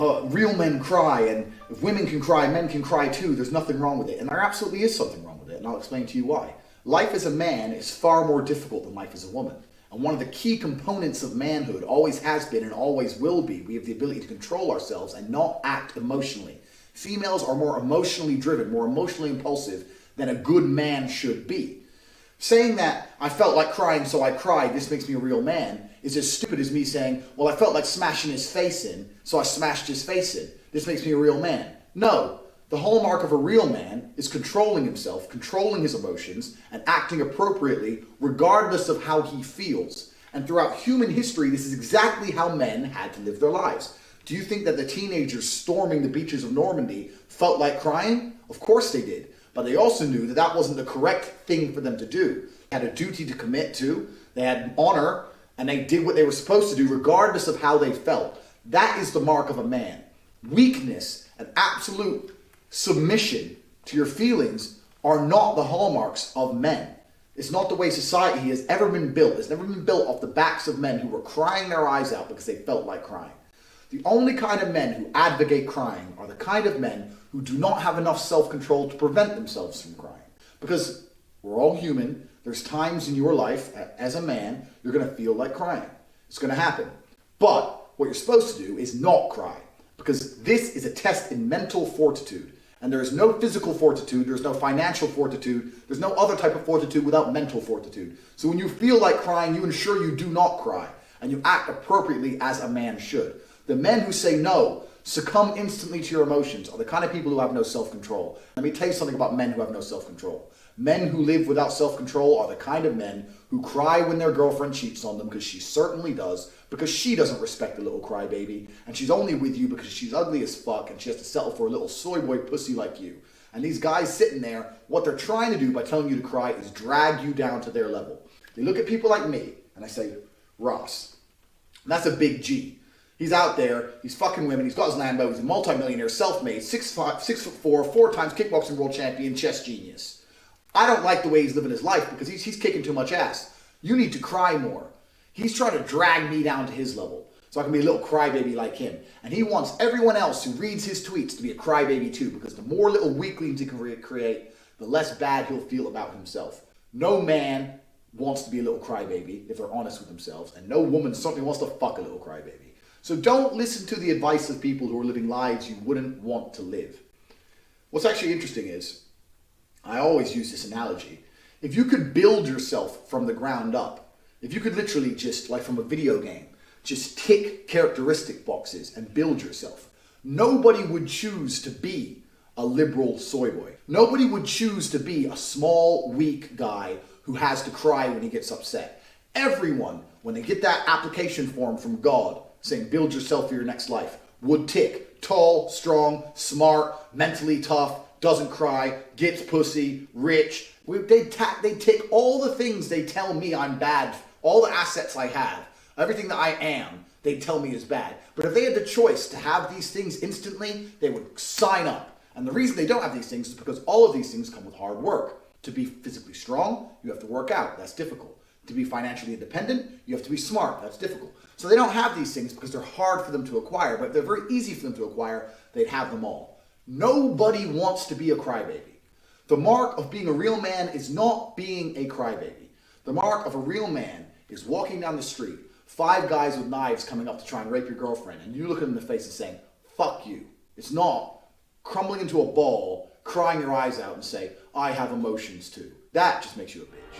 real men cry, and if women can cry, men can cry too. There's nothing wrong with it. And there absolutely is something wrong with it, and I'll explain to you why. Life as a man is far more difficult than life as a woman. And one of the key components of manhood always has been and always will be, we have the ability to control ourselves and not act emotionally. Females are more emotionally driven, more emotionally impulsive than a good man should be. Saying that I felt like crying so I cried, this makes me a real man, is as stupid as me saying, well, I felt like smashing his face in, so I smashed his face in. This makes me a real man. No, the hallmark of a real man is controlling himself, controlling his emotions, and acting appropriately regardless of how he feels. And throughout human history, this is exactly how men had to live their lives. Do you think that the teenagers storming the beaches of Normandy felt like crying? Of course they did. But they also knew that that wasn't the correct thing for them to do. They had a duty to commit to, they had an honor, and they did what they were supposed to do regardless of how they felt. That is the mark of a man. Weakness and absolute submission to your feelings are not the hallmarks of men. It's not the way society has ever been built. It's never been built off the backs of men who were crying their eyes out because they felt like crying. The only kind of men who advocate crying are the kind of men who do not have enough self-control to prevent themselves from crying. Because we're all human. There's times in your life, as a man, you're going to feel like crying. It's going to happen. But what you're supposed to do is not cry. Because this is a test in mental fortitude. And there is no physical fortitude, there's no financial fortitude, there's no other type of fortitude without mental fortitude. So when you feel like crying, you ensure you do not cry. And you act appropriately as a man should. The men who say no, succumb instantly to your emotions, are the kind of people who have no self-control. Let me tell you something about men who have no self-control. Men who live without self-control are the kind of men who cry when their girlfriend cheats on them, because she certainly does, because she doesn't respect the little crybaby, and she's only with you because she's ugly as fuck and she has to settle for a little soy boy pussy like you. And these guys sitting there, what they're trying to do by telling you to cry is drag you down to their level. They look at people like me, and I say, Ross, that's a big G. He's out there, he's fucking women, he's got his Lambo, he's a multi-millionaire, self-made, 6'4", 4 times kickboxing world champion, chess genius. I don't like the way he's living his life because he's kicking too much ass. You need to cry more. He's trying to drag me down to his level so I can be a little crybaby like him. And he wants everyone else who reads his tweets to be a crybaby too, because the more little weaklings he can create, the less bad he'll feel about himself. No man wants to be a little crybaby if they're honest with themselves, and no woman certainly wants to fuck a little crybaby. So don't listen to the advice of people who are living lives you wouldn't want to live. What's actually interesting is, I always use this analogy, if you could build yourself from the ground up, if you could literally just, like from a video game, just tick characteristic boxes and build yourself, nobody would choose to be a liberal soy boy. Nobody would choose to be a small, weak guy who has to cry when he gets upset. Everyone, when they get that application form from God, saying build yourself for your next life, would tick tall, strong, smart, mentally tough, doesn't cry, gets pussy, rich. They tick all the things they tell me I'm bad, all the assets I have, everything that I am, they tell me is bad. But if they had the choice to have these things instantly, they would sign up. And the reason they don't have these things is because all of these things come with hard work. To be physically strong, you have to work out. That's difficult. To be financially independent, you have to be smart. That's difficult. So they don't have these things because they're hard for them to acquire, but if they're very easy for them to acquire, they'd have them all. Nobody wants to be a crybaby. The mark of being a real man is not being a crybaby. The mark of a real man is walking down the street, 5 guys with knives coming up to try and rape your girlfriend, and you look at them in the face and saying, fuck you. It's not crumbling into a ball, crying your eyes out and say, I have emotions too. That just makes you a bitch.